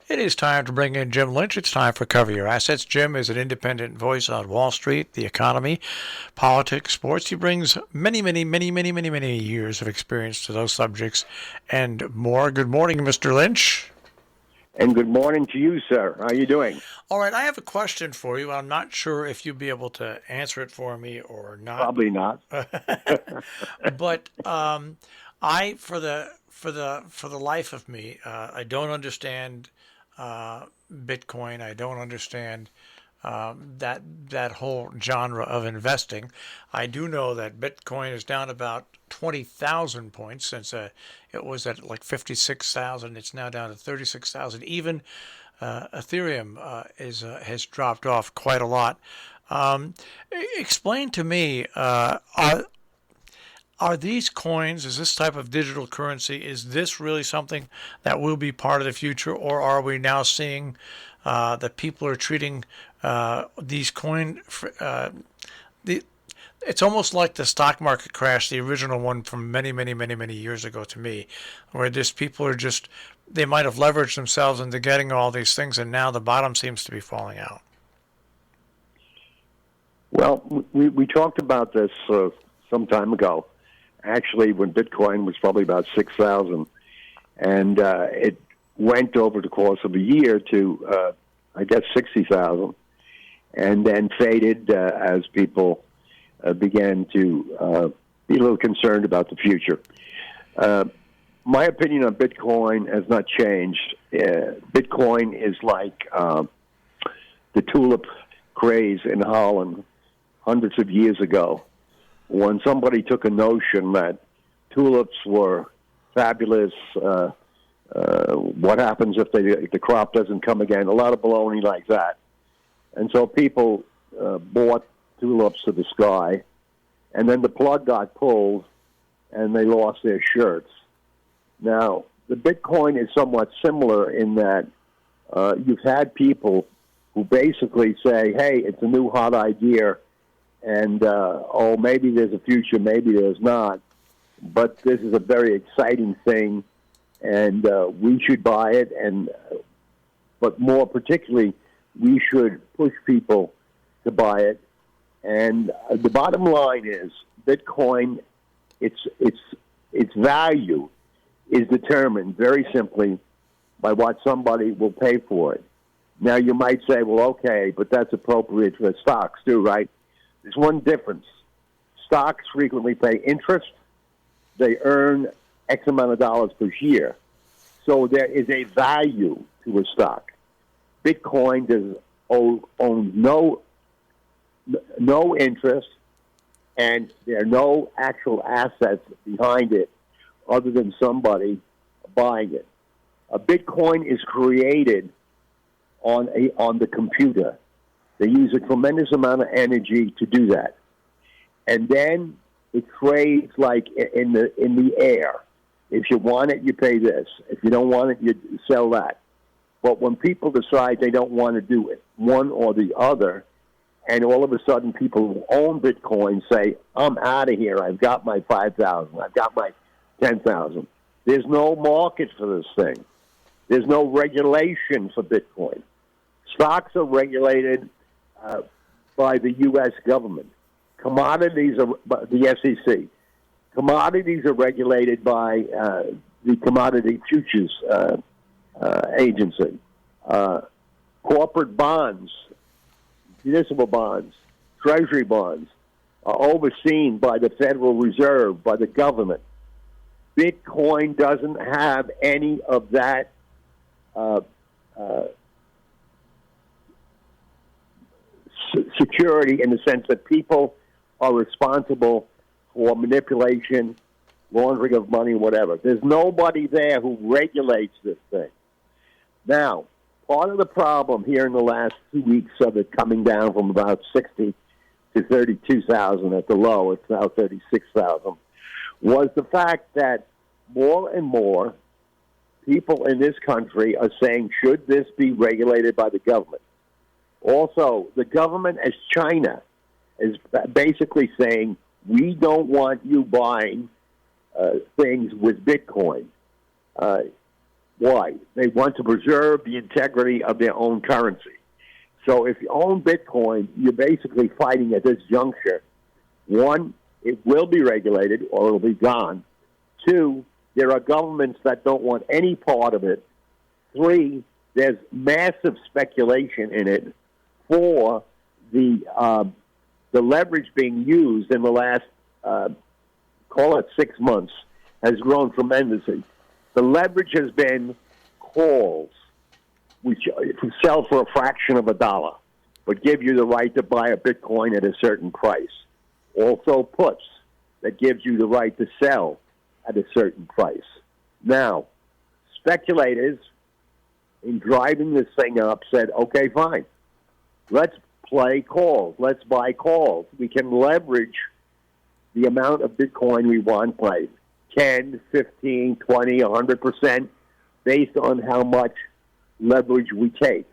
It is time to bring in Jim Lynch. It's time for Cover Your Assets. Jim is an independent voice on Wall Street, the economy, politics, sports. He brings many years of experience to those subjects and more. Good morning, Mr. Lynch. And good morning to you, sir. How are you doing? All right, I have a question for you. I'm not sure if you'll be able to answer it for me or not. Probably not. But I, for the life of me, I don't understand Bitcoin. I don't understand that whole genre of investing. I do know that Bitcoin is down about 20,000 points since it was at like 56,000. It's now down to 36,000. Even Ethereum is has dropped off quite a lot. Um, Explain to me, are these coins, is this type of digital currency, is this really something that will be part of the future, or are we now seeing that people are treating these the, it's almost like the stock market crash, the original one from many years ago to me, where just people are just, they might have leveraged themselves into getting all these things, and now the bottom seems to be falling out. Well, we talked about this some time ago, actually, when Bitcoin was probably about 6,000. And it went over the course of a year to, I guess, 60,000, and then faded as people began to be a little concerned about the future. My opinion on Bitcoin has not changed. Bitcoin is like the tulip craze in Holland hundreds of years ago, when somebody took a notion that tulips were fabulous. What happens if the crop doesn't come again? A lot of baloney like that. And so people bought tulips to the sky, and then the plug got pulled, and they lost their shirts. Now, the Bitcoin is somewhat similar in that you've had people who basically say, hey, it's a new hot idea, and, oh, maybe there's a future, maybe there's not, but this is a very exciting thing, and we should buy it, but more particularly, we should push people to buy it. And the bottom line is Bitcoin, its value is determined very simply by what somebody will pay for it. Now, you might say, well, okay, but that's appropriate for stocks too, right? There's one difference. Stocks frequently pay interest. They earn X amount of dollars per year. So there is a value to a stock. Bitcoin does own no interest, and there are no actual assets behind it other than somebody buying it. A Bitcoin is created on the computer. They use a tremendous amount of energy to do that, and then it trades like in the air. If you want it, you pay this. If you don't want it, you sell that. But when people decide they don't want to do it, one or the other, and all of a sudden people who own Bitcoin say, I'm out of here. I've got my 5,000. I've got my 10,000. There's no market for this thing. There's no regulation for Bitcoin. Stocks are regulated by the U.S. government. Commodities are by the SEC. Commodities are regulated by the Commodity Futures Agency. Corporate bonds, municipal bonds, treasury bonds are overseen by the Federal Reserve, by the government. Bitcoin doesn't have any of that security, in the sense that people are responsible for manipulation, laundering of money, whatever. There's nobody there who regulates this thing. Now, part of the problem here in the last 2 weeks of it coming down from about 60 to 32,000 at the low, it's now 36,000, was the fact that more and more people in this country are saying, should this be regulated by the government? Also, the government, as China, is basically saying, we don't want you buying things with Bitcoin. Why? They want to preserve the integrity of their own currency. So if you own Bitcoin, you're basically fighting at this juncture. One, it will be regulated or it'll be gone. Two, there are governments that don't want any part of it. Three, there's massive speculation in it. Four, the leverage being used in the last, call it 6 months, has grown tremendously. The leverage has been calls, which sell for a fraction of a dollar, but give you the right to buy a Bitcoin at a certain price. Also puts that gives you the right to sell at a certain price. Now, speculators, in driving this thing up, said, okay, fine, let's play calls, let's buy calls. We can leverage the amount of Bitcoin we want by 10, 15, 20, 100% based on how much leverage we take.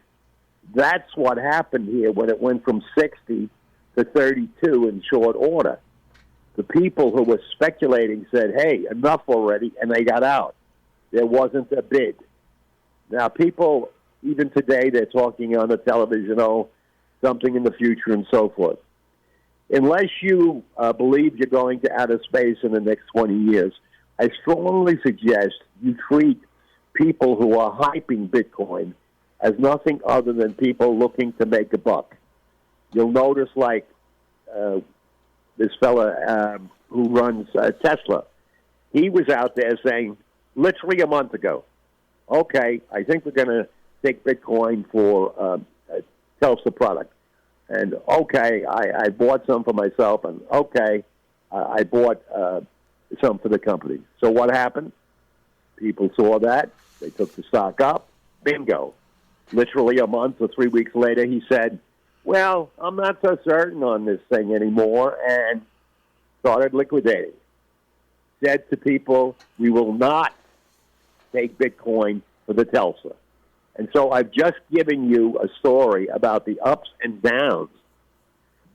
That's what happened here when it went from 60 to 32 in short order. The people who were speculating said, hey, enough already, and they got out. There wasn't a bid. Now, people, even today, they're talking on the television, oh, something in the future and so forth. Unless you believe you're going to outer space in the next 20 years, I strongly suggest you treat people who are hyping Bitcoin as nothing other than people looking to make a buck. You'll notice, like, this fella who runs Tesla, he was out there saying, literally a month ago, okay, I think we're going to take Bitcoin for a Tesla product. And, okay, I bought some for myself, and, okay, I bought some for the company. So what happened? People saw that. They took the stock up. Bingo. Literally a month or 3 weeks later, he said, well, I'm not so certain on this thing anymore, and started liquidating. Said to people, we will not take Bitcoin for the Tesla. And so I've just given you a story about the ups and downs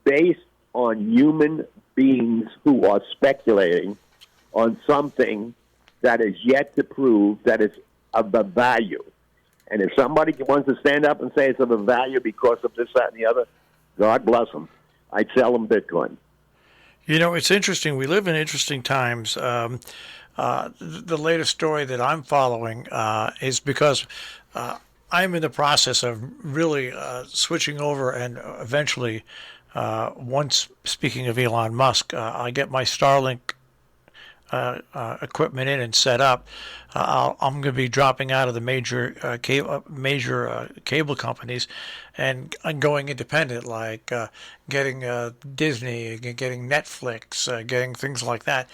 based on human beings who are speculating on something that is yet to prove that it's of the value. And if somebody wants to stand up and say it's of a value because of this, that, and the other, God bless them. I'd sell them Bitcoin. You know, it's interesting. We live in interesting times. The latest story that I'm following is because I'm in the process of really switching over, and eventually, once, speaking of Elon Musk, I get my Starlink equipment in and set up, I'm going to be dropping out of the major cable companies and going independent, like getting Disney, getting Netflix, getting things like that.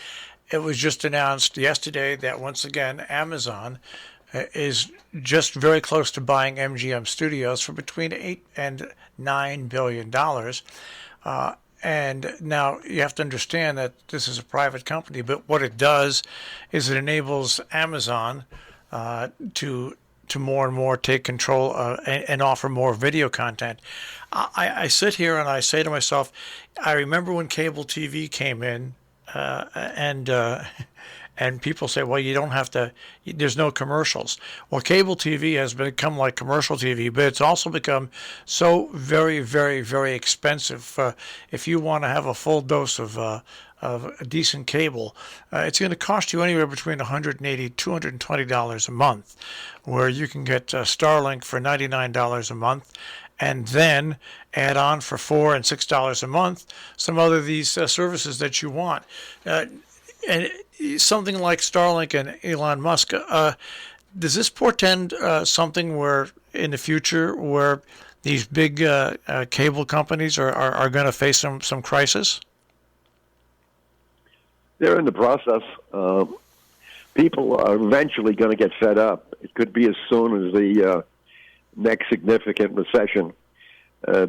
It was just announced yesterday that once again Amazon is just very close to buying MGM Studios for between $8 and $9 billion. And now you have to understand that this is a private company, but what it does is it enables Amazon to more and more take control and offer more video content. I sit here and I say to myself, I remember when cable TV came in, and people say, well, you don't have to, there's no commercials. Well, cable TV has become like commercial TV, but it's also become so very, very, very expensive. If you want to have a full dose of a decent cable, it's going to cost you anywhere between $180 $220 a month, where you can get Starlink for $99 a month, and then add on for $4 and $6 a month some other of these services that you want. And something like Starlink and Elon Musk, does this portend something where in the future where these big cable companies are going to face some crisis? They're in the process. People are eventually going to get fed up. It could be as soon as the next significant recession,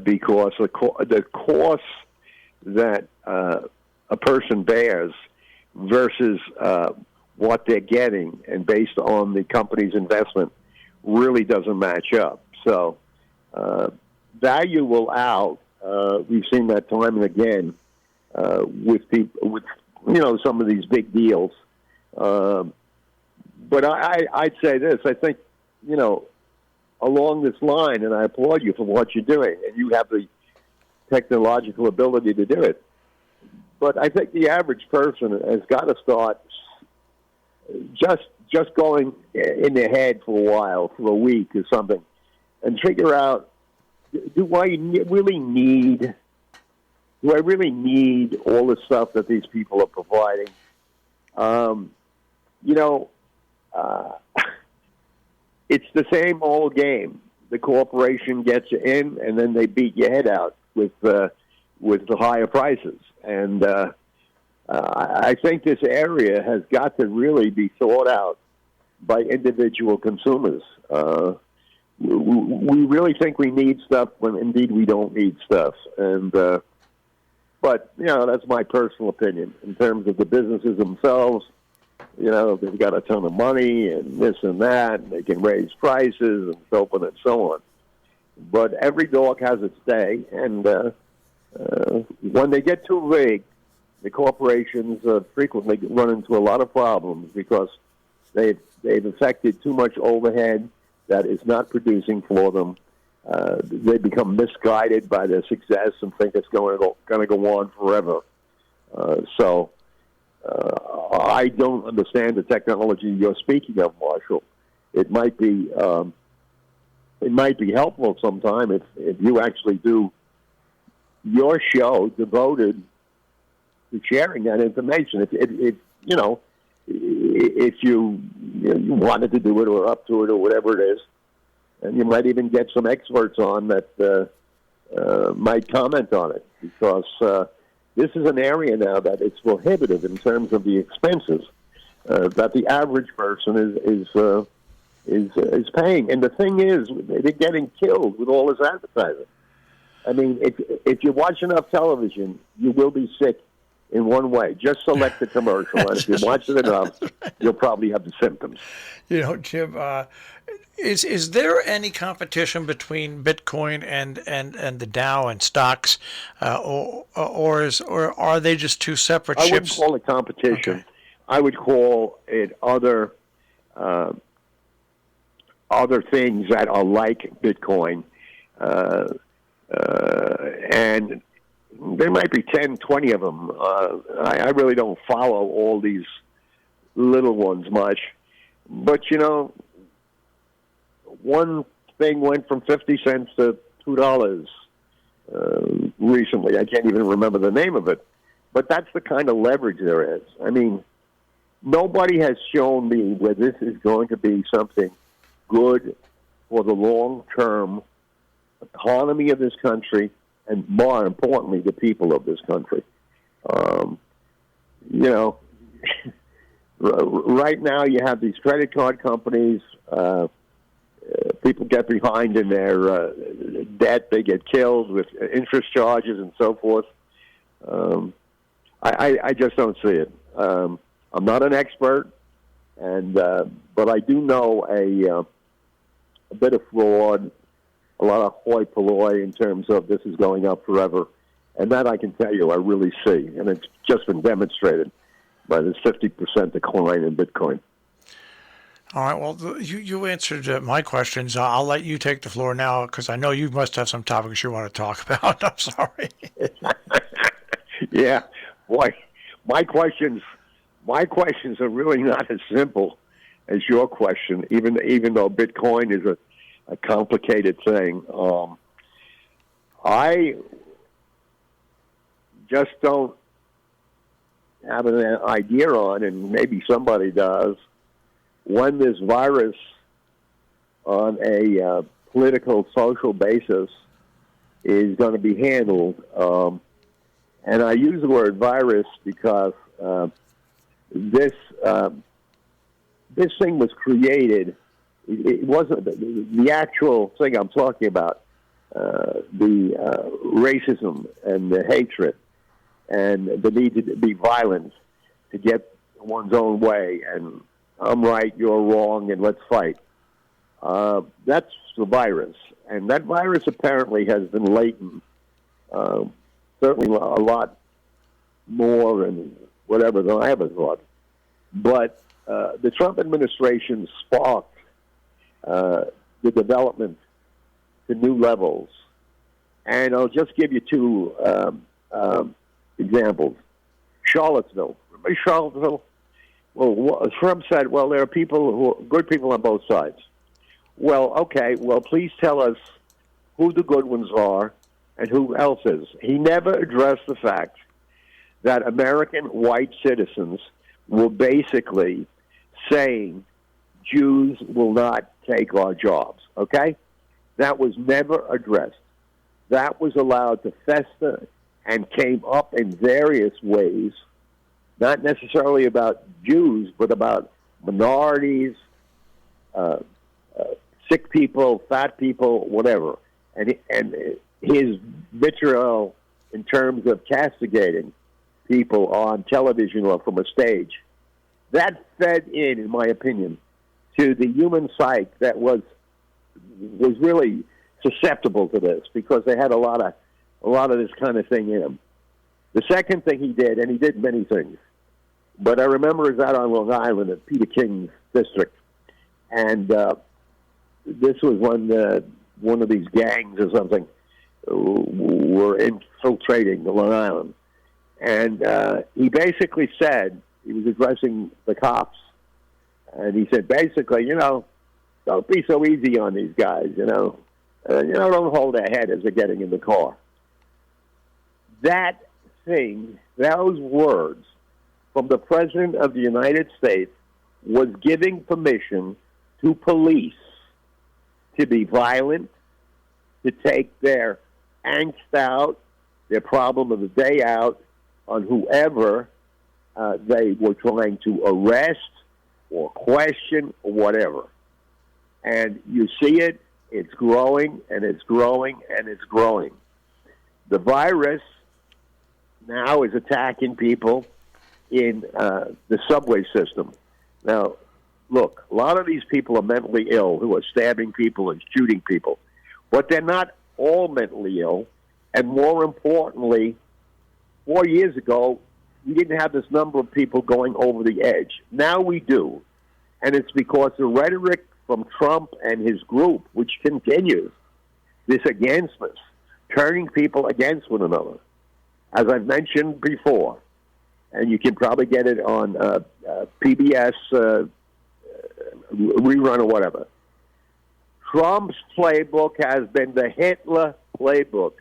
because the costs that a person bears versus what they're getting, and based on the company's investment, really doesn't match up. So value will out. We've seen that time and again with people, with some of these big deals. But I'd say this. I think, you know, along this line, and I applaud you for what you're doing, and you have the technological ability to do it. But I think the average person has got to start just going in their head for a while, for a week or something, and figure out, do I really need all the stuff that these people are providing? You know, it's the same old game. The corporation gets you in, and then they beat your head out with the higher prices. And I think this area has got to really be thought out by individual consumers. We really think we need stuff when indeed we don't need stuff. And but you know, that's my personal opinion. In terms of the businesses themselves, you know, they've got a ton of money and this and that, and they can raise prices and so on and so on. But every dog has its day, and when they get too big, the corporations frequently run into a lot of problems because they've affected too much overhead that is not producing for them. They become misguided by their success and think it's going to go on forever. So I don't understand the technology you're speaking of, Marshall. It might be helpful sometime if you actually do your show devoted to sharing that information. If you know, if you wanted to do it or up to it or whatever it is, and you might even get some experts on that might comment on it, because this is an area now that it's prohibitive in terms of the expenses that the average person is paying. And the thing is, they're getting killed with all this advertising. I mean, if you watch enough television, you will be sick in one way. Just select the commercial, and if you watch it enough, you'll probably have the symptoms. You know, Jim, is there any competition between Bitcoin and the Dow and stocks, or are they just two separate I wouldn't ships? call it competition. Okay. I would call it other things that are like Bitcoin. And there might be 10, 20 of them. I really don't follow all these little ones much. But, you know, one thing went from 50 cents to $2 recently. I can't even remember the name of it. But that's the kind of leverage there is. I mean, nobody has shown me where this is going to be something good for the long-term economy of this country, and more importantly, the people of this country. You know, right now you have these credit card companies. People get behind in their debt. They get killed with interest charges and so forth. I just don't see it. I'm not an expert, but I do know a bit of fraud, a lot of hoi polloi in terms of this is going up forever. And that I can tell you, I really see. And it's just been demonstrated by this 50% decline in Bitcoin. All right. Well, you answered my questions. I'll let you take the floor now because I know you must have some topics you want to talk about. I'm sorry. Yeah, boy, my questions are really not as simple as your question. Even though Bitcoin is a complicated thing, I just don't have an idea on, and maybe somebody does, when this virus on a political, social basis is going to be handled. And I use the word virus because this thing was created. It wasn't the actual thing I'm talking about, the racism and the hatred and the need to be violent to get one's own way, and I'm right, you're wrong, and let's fight. That's the virus. And that virus apparently has been latent, certainly a lot more and whatever than I ever thought. But the Trump administration sparked the development to new levels. And I'll just give you two examples. Charlottesville. Remember Charlottesville? Well, Trump said, well, there are good people on both sides. Well, okay, well, please tell us who the good ones are and who else is. He never addressed the fact that American white citizens were basically saying Jews will not take our jobs, okay? That was never addressed. That was allowed to fester and came up in various ways, not necessarily about Jews, but about minorities, sick people, fat people, whatever. And his vitriol in terms of castigating people on television or from a stage, that fed in my opinion, to the human psyche that was really susceptible to this because they had a lot of this kind of thing in them. The second thing he did, and he did many things, but I remember is out on Long Island at Peter King's district, and this was one of these gangs or something were infiltrating the Long Island, and he basically said he was addressing the cops, and he said basically, don't be so easy on these guys, don't hold their head as they're getting in the car. That thing, those words from the President of the United States was giving permission to police to be violent, to take their angst out, their problem of the day out on whoever they were trying to arrest or question or whatever. And you see it, it's growing, and it's growing, and it's growing. The virus now is attacking people in the subway system. Now, look, a lot of these people are mentally ill who are stabbing people and shooting people. But they're not all mentally ill. And more importantly, 4 years ago, we didn't have this number of people going over the edge. Now we do. And it's because the rhetoric from Trump and his group, which continues, this againstness, turning people against one another. As I've mentioned before, and you can probably get it on PBS rerun or whatever, Trump's playbook has been the Hitler playbook.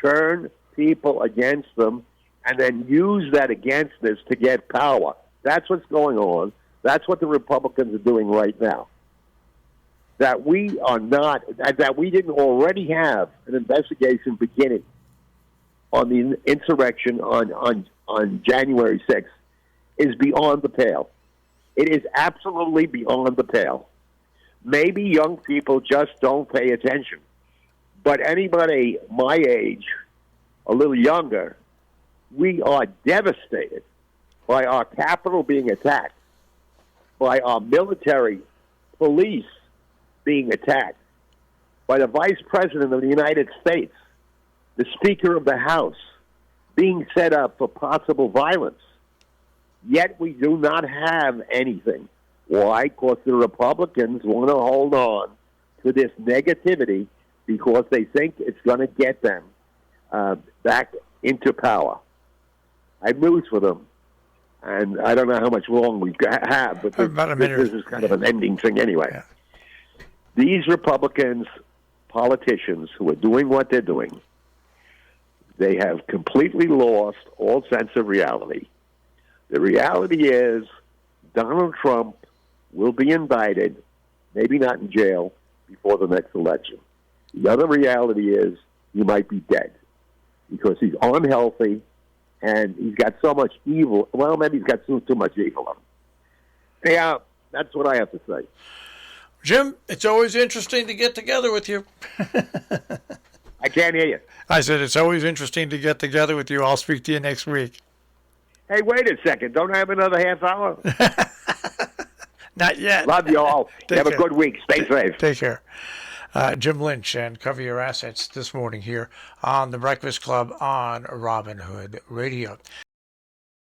Turn people against them and then use that againstness to get power. That's what's going on. That's what the Republicans are doing right now. That we didn't already have an investigation beginning on the insurrection on January 6th is beyond the pale. It is absolutely beyond the pale. Maybe young people just don't pay attention. But anybody my age, a little younger, we are devastated by our capital being attacked, by our military police being attacked, by the Vice President of the United States, the Speaker of the House, being set up for possible violence. Yet we do not have anything. Why? Because the Republicans want to hold on to this negativity because they think it's going to get them back into power. I have news for them. And I don't know how much long we have, but this is kind of an ending thing anyway. Yeah. These Republicans, politicians who are doing what they're doing, they have completely lost all sense of reality. The reality is Donald Trump will be indicted, maybe not in jail, before the next election. The other reality is he might be dead because he's unhealthy and he's got so much evil. Well, maybe he's got too much evil on him. Yeah, that's what I have to say. Jim, it's always interesting to get together with you. I can't hear you. I said it's always interesting to get together with you. I'll speak to you next week. Hey, wait a second. Don't I have another half hour? Not yet. Love you all. Have care. a good week. Stay safe. Take care. Jim Lynch and Cover Your Assets this morning here on The Breakfast Club on Robin Hood Radio.